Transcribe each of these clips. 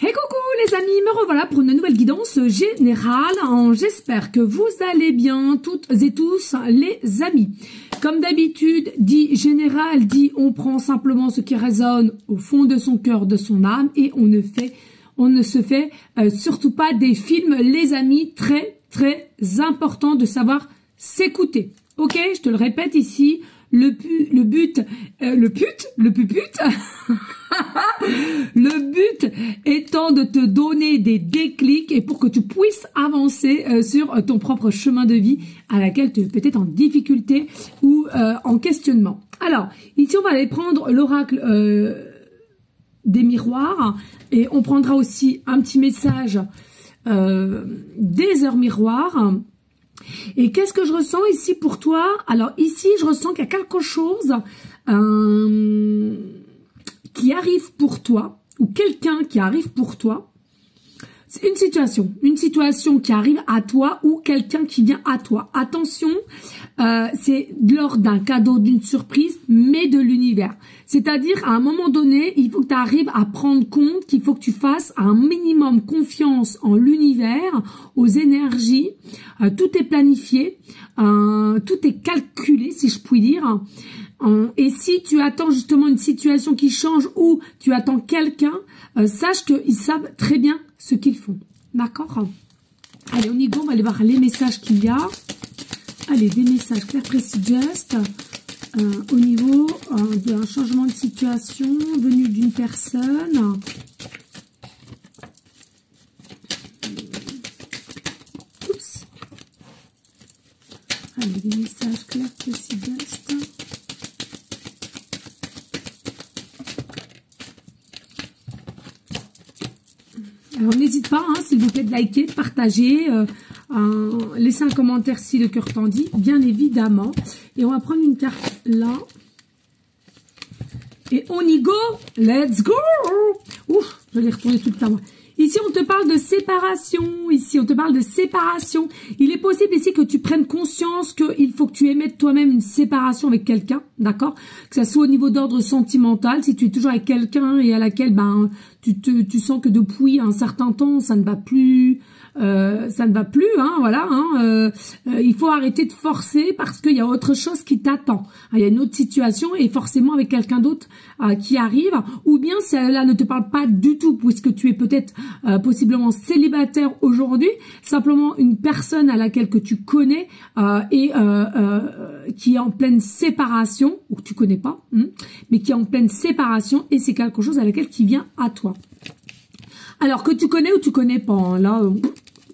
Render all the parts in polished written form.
Hey coucou les amis, me revoilà pour une nouvelle guidance générale. J'espère que vous allez bien toutes et tous les amis. Comme d'habitude, dit général, dit on prend simplement ce qui résonne au fond de son cœur, de son âme et on ne se fait surtout pas des films les amis. Très important de savoir s'écouter. Ok, je te le répète ici. Le but étant de te donner des déclics et pour que tu puisses avancer sur ton propre chemin de vie à laquelle tu es peut-être en difficulté ou en questionnement. Alors, ici on va aller prendre l'oracle des miroirs et on prendra aussi un petit message des heures miroirs. Et qu'est-ce que je ressens ici pour toi? Alors ici, je ressens qu'il y a quelque chose qui arrive pour toi, ou quelqu'un qui arrive pour toi. C'est une situation qui arrive à toi ou quelqu'un qui vient à toi. Attention, c'est lors d'un cadeau, d'une surprise, mais de l'univers. C'est-à-dire, à un moment donné, il faut que tu arrives à prendre compte qu'il faut que tu fasses un minimum confiance en l'univers, aux énergies. Tout est planifié, tout est calculé, si je puis dire. Et si tu attends justement une situation qui change ou tu attends quelqu'un, sache qu'ils savent très bien ce qu'ils font. D'accord? Allez, on y va, on va aller voir les messages qu'il y a. Allez, des messages clairs, précis, just. Au niveau d'un changement de situation venu d'une personne. Oups. Allez, des messages clairs, précis, just. Alors n'hésite pas, hein, s'il vous plaît, de liker, de partager, laisser un commentaire si le cœur t'en dit, bien évidemment. Et on va prendre une carte là. Et on y go. Let's go. Ouf, je vais retourner tout le temps. Ici, on te parle de séparation. Ici, on te parle de séparation. Il est possible ici que tu prennes conscience qu'il faut que tu émettes toi-même une séparation avec quelqu'un, d'accord? Que ça soit au niveau d'ordre sentimental, si tu es toujours avec quelqu'un et à laquelle tu sens que depuis un certain temps, ça ne va plus, hein, voilà. Hein, il faut arrêter de forcer parce qu'il y a autre chose qui t'attend. Il y a une autre situation et forcément avec quelqu'un d'autre qui arrive. Ou bien si elle ne te parle pas du tout puisque tu es peut-être possiblement célibataire aujourd'hui, simplement une personne à laquelle que tu connais et qui est en pleine séparation, ou que tu connais pas, mais qui est en pleine séparation et c'est quelque chose à laquelle qui vient à toi. Alors que tu connais ou tu connais pas, hein, là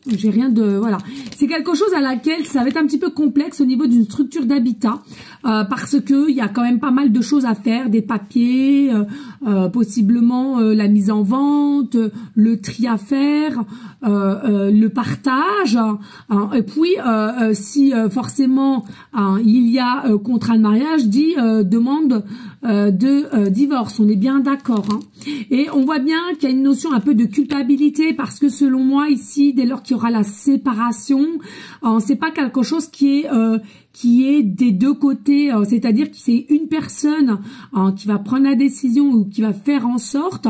j'ai rien de... Voilà. C'est quelque chose à laquelle ça va être un petit peu complexe au niveau d'une structure d'habitat parce que il y a quand même pas mal de choses à faire, des papiers, possiblement la mise en vente, le tri à faire, le partage. Et puis, si forcément il y a contrat de mariage, dit demande de divorce. On est bien d'accord. Hein. Et on voit bien qu'il y a une notion un peu de culpabilité parce que selon moi ici, dès lors qu'il y aura la séparation, c'est pas quelque chose qui est des deux côtés, c'est-à-dire que c'est une personne qui va prendre la décision ou qui va faire en sorte,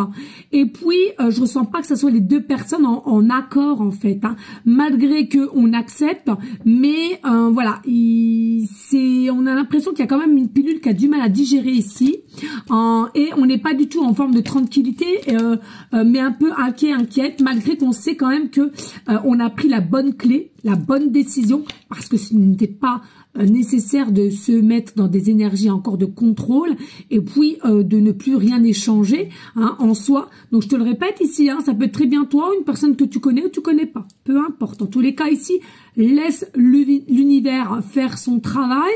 et puis je ressens pas que ce soit les deux personnes en accord en fait, hein, malgré que on accepte, mais voilà, on a l'impression qu'il y a quand même une pilule qui a du mal à digérer ici, et on n'est pas du tout en forme de tranquillité, mais un peu inquiète, malgré qu'on sait quand même que on a pris la bonne clé, la bonne décision, parce que ce n'était pas nécessaire de se mettre dans des énergies encore de contrôle et puis de ne plus rien échanger, hein, en soi. Donc je te le répète ici, hein, ça peut être très bien toi, une personne que tu connais ou tu connais pas, peu importe. En tous les cas ici, laisse l'univers faire son travail,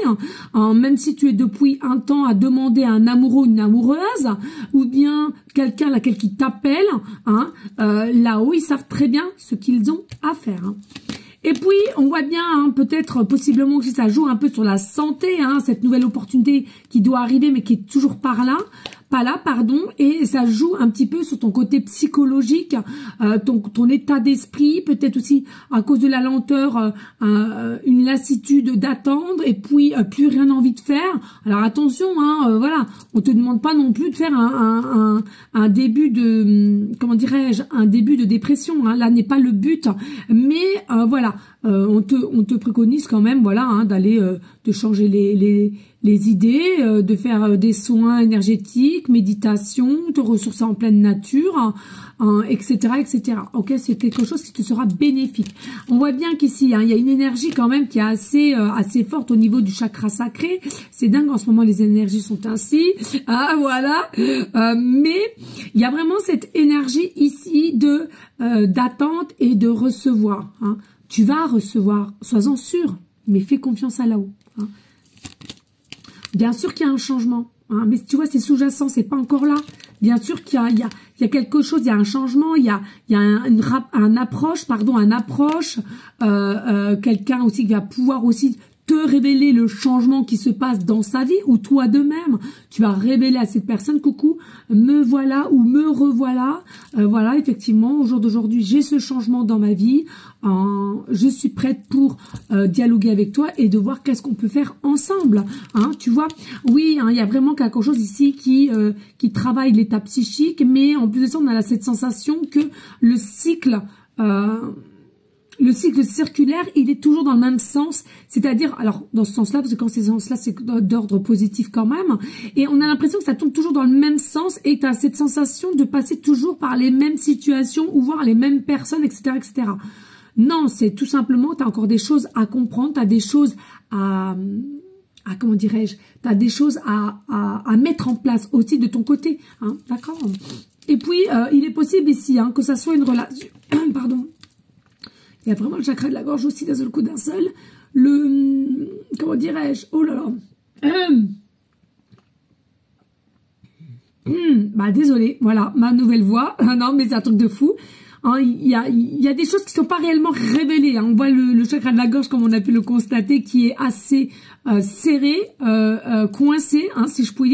hein, même si tu es depuis un temps à demander à un amoureux ou une amoureuse ou bien quelqu'un laquelle qui t'appelle, hein, là-haut ils savent très bien ce qu'ils ont à faire. Hein. Et puis, on voit bien, hein, peut-être, possiblement que ça joue un peu sur la santé, hein, cette nouvelle opportunité qui doit arriver, mais qui est toujours par là. pas là, pardon, et ça joue un petit peu sur ton côté psychologique, ton état d'esprit, peut-être aussi à cause de la lenteur, une lassitude d'attendre, et puis plus rien envie de faire. Alors attention, hein, voilà, on te demande pas non plus de faire un début de, comment dirais-je, un début de dépression, hein, là n'est pas le but, mais voilà, on te préconise quand même, voilà, hein, d'aller, de changer les idées, de faire des soins énergétiques, méditation, te ressourcer en pleine nature, etc., etc. Ok, c'est quelque chose qui te sera bénéfique. On voit bien qu'ici, hein, il y a une énergie quand même qui est assez forte au niveau du chakra sacré. C'est dingue, en ce moment, les énergies sont ainsi. Ah, voilà. Mais il y a vraiment cette énergie ici de d'attente et de recevoir. Hein. Tu vas recevoir, sois-en sûr, mais fais confiance à là-haut. Hein. Bien sûr qu'il y a un changement, hein, mais tu vois, c'est sous-jacent, c'est pas encore là. Bien sûr qu'il y a quelque chose, il y a un changement, il y a un approche, quelqu'un aussi qui va pouvoir aussi te révéler le changement qui se passe dans sa vie, ou toi de même, tu vas révéler à cette personne, coucou, me voilà ou me revoilà, voilà, effectivement, au jour d'aujourd'hui, j'ai ce changement dans ma vie, je suis prête pour dialoguer avec toi et de voir qu'est-ce qu'on peut faire ensemble, hein, tu vois, oui, hein, il y a vraiment quelque chose ici qui travaille l'état psychique, mais en plus de ça, on a cette sensation que le cycle circulaire, il est toujours dans le même sens, c'est-à-dire, alors dans ce sens-là, parce que quand c'est dans ce sens-là, c'est d'ordre positif quand même, et on a l'impression que ça tourne toujours dans le même sens, et tu as cette sensation de passer toujours par les mêmes situations, ou voir les mêmes personnes, etc., etc. Non, c'est tout simplement, tu as encore des choses à comprendre, tu as des choses comment dirais-je, tu as des choses à mettre en place aussi de ton côté, hein, d'accord. Et puis, il est possible ici, hein, que ça soit une relation, pardon, il y a vraiment le chakra de la gorge aussi, d'un seul coup, d'un seul. Comment dirais-je? Oh là là. Bah, désolé. Voilà, ma nouvelle voix. Non, mais c'est un truc de fou. Hein, il y a des choses qui sont pas réellement révélées. Hein. On voit le chakra de la gorge, comme on a pu le constater, qui est assez serré, coincé, hein, si je puis dire.